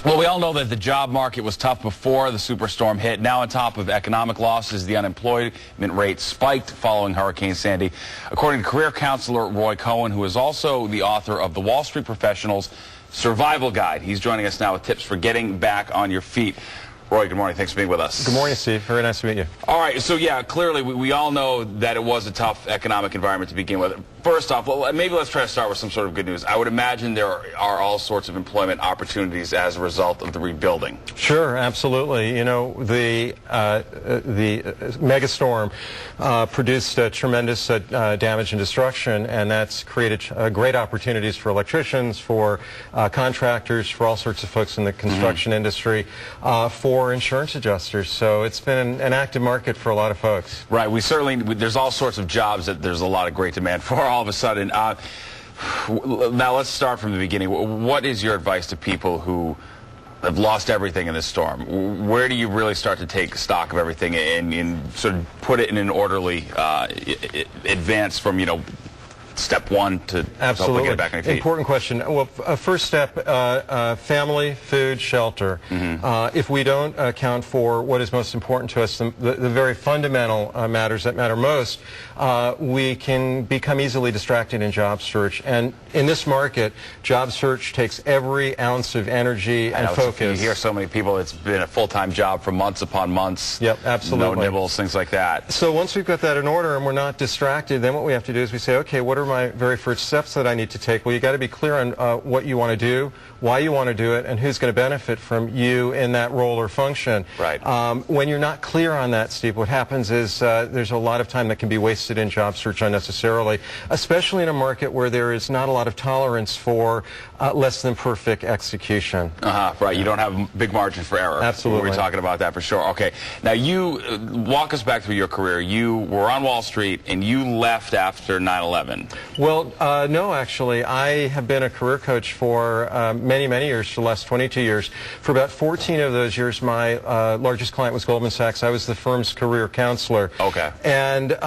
Well, we all know that the job market was tough before the superstorm hit. Now, on top of economic losses, the unemployment rate spiked following Hurricane Sandy. According to career counselor Roy Cohen, who is also the author of the Wall Street Professional's Survival Guide. He's joining us now with tips for getting back on your feet. Roy, good morning. Thanks for being with us. Good morning, Steve. Very nice to meet you. All right. So, yeah, clearly we all know that it was a tough economic environment to begin with. First off, maybe let's try to start with some sort of good news. I would imagine there are all sorts of employment opportunities as a result of the rebuilding. Sure, absolutely. You know, the megastorm produced tremendous damage and destruction, and that's created great opportunities for electricians, for contractors, for all sorts of folks in the construction industry, for insurance adjusters. So it's been an active market for a lot of folks. Right. There's all sorts of jobs that there's a lot of great demand for all of a sudden. Now let's start from the beginning. What is your advice to people who have lost everything in this storm? Where do you really start to take stock of everything and sort of put it in an orderly advance from, you know, step one to hopefully get back on your feet? Important question. Well, first step, family, food, shelter. If we don't account for what is most important to us, the very fundamental matters that matter most, we can become easily distracted in job search. And in this market, job search takes every ounce of energy and focus. You hear so many people, it's been a full-time job for months upon months. Yep, absolutely. No nibbles, things like that. So once we've got that in order and we're not distracted, then what we have to do is we say, okay, what are my very first steps that I need to take? Well, you got to be clear on what you want to do, why you want to do it, and who's going to benefit from you in that role or function. Right. When you're not clear on that, Steve, what happens is there's a lot of time that can be wasted in job search unnecessarily, especially in a market where there is not a lot of tolerance for less than perfect execution. Right. You don't have big margin for error. Absolutely. We're talking about that for sure. Okay. Now, you walk us back through your career. You were on Wall Street, and you left after 9/11. Well, no, actually. I have been a career coach for many, many years, for the last 22 years. For about 14 of those years, my largest client was Goldman Sachs. I was the firm's career counselor. Okay. And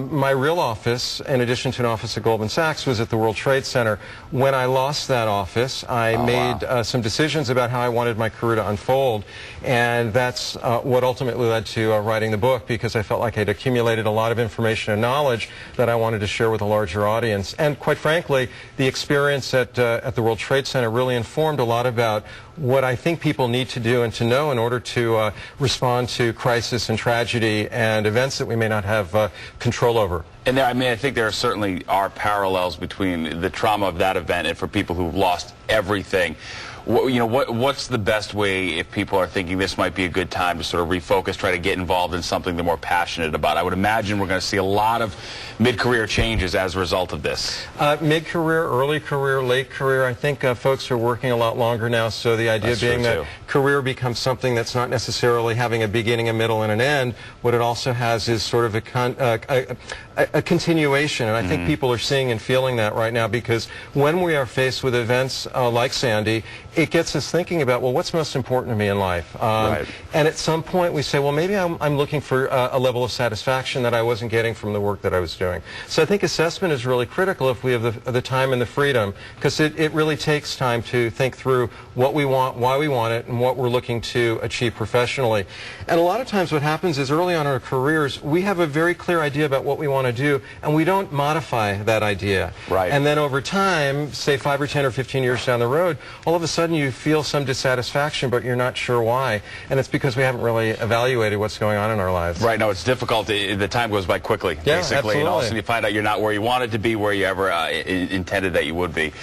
my real office, in addition to an office at Goldman Sachs, was at the World Trade Center. When I lost that office, I made some decisions about how I wanted my career to unfold. And that's what ultimately led to writing the book, because I felt like I'd accumulated a lot of information and knowledge that I wanted to share with a larger audience. And quite frankly, the experience at the World Trade Center really informed a lot about what I think people need to do and to know in order to respond to crisis and tragedy and events that we may not have control over. And there, I mean, I think there certainly are parallels between the trauma of that event and for people who've lost everything. What's the best way, if people are thinking this might be a good time to sort of refocus, try to get involved in something they're more passionate about? I would imagine we're going to see a lot of mid-career changes as a result of this. Mid-career, early career, late career. I think folks are working a lot longer now, so the idea being that career becomes something that's not necessarily having a beginning, a middle, and an end. What it also has is sort of a continuation, and I think people are seeing and feeling that right now, because when we are faced with events like Sandy, it gets us thinking about, well, what's most important to me in life? Right. And at some point we say, well, maybe I'm looking for a level of satisfaction that I wasn't getting from the work that I was doing. So I think assessment is really critical if we have the time and the freedom, because it really takes time to think through what we want, why we want it, and what we're looking to achieve professionally. And a lot of times what happens is early on in our careers, we have a very clear idea about what we want to do, and we don't modify that idea. Right. And then over time, say 5 or 10 or 15 years down the road, all of a sudden you feel some dissatisfaction, but you're not sure why. And it's because we haven't really evaluated what's going on in our lives. Right. No, it's difficult. The time goes by quickly, yeah, basically. Absolutely. And all of a sudden you find out you're not where you wanted to be, where you ever intended that you would be,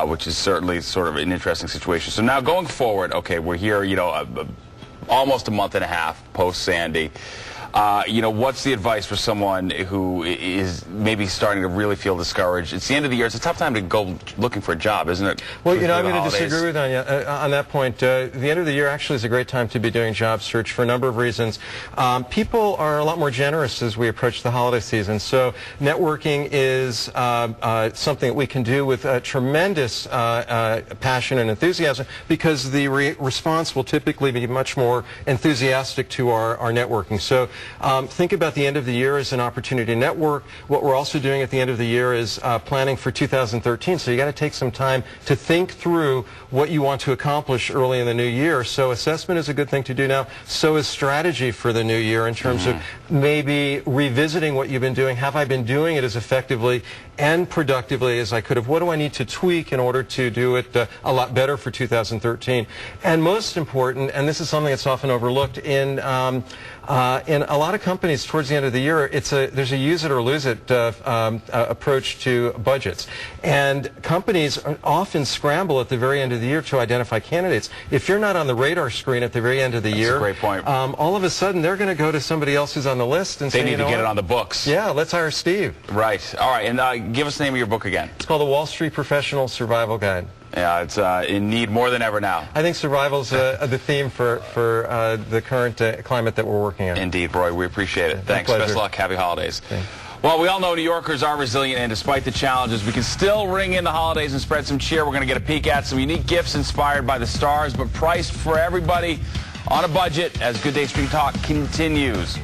which is certainly sort of an interesting situation. So now going forward, okay, we're here, you know, almost a month and a half post-Sandy. What's the advice for someone who is maybe starting to really feel discouraged? It's the end of the year. It's a tough time to go looking for a job, isn't it? Well, I'm going to disagree with you on that point. The end of the year actually is a great time to be doing job search for a number of reasons. People are a lot more generous as we approach the holiday season. So networking is something that we can do with tremendous passion and enthusiasm, because the response will typically be much more enthusiastic to our networking. So think about the end of the year as an opportunity to network. What we're also doing at the end of the year is planning for 2013. So you got to take some time to think through what you want to accomplish early in the new year. So assessment is a good thing to do now. So is strategy for the new year in terms of maybe revisiting what you've been doing. Have I been doing it as effectively and productively as I could have? What do I need to tweak in order to do it a lot better for 2013? And most important, and this is something that's often overlooked in a lot of companies towards the end of the year, there's a use it or lose it approach to budgets. And companies often scramble at the very end of the year to identify candidates. If you're not on the radar screen at the very end of the year, that's a great point. All of a sudden they're going to go to somebody else who's on the list and they say, need to get it on the books. Yeah, let's hire Steve. Right. All right. And give us the name of your book again. It's called The Wall Street Professional Survival Guide. Yeah, it's in need more than ever now. I think survival's the theme for the current climate that we're working in. Indeed, Roy. We appreciate it. Yeah, thanks. Best of luck. Happy holidays. Thanks. Well, we all know New Yorkers are resilient, and despite the challenges, we can still ring in the holidays and spread some cheer. We're going to get a peek at some unique gifts inspired by the stars, but priced for everybody on a budget as Good Day Street Talk continues.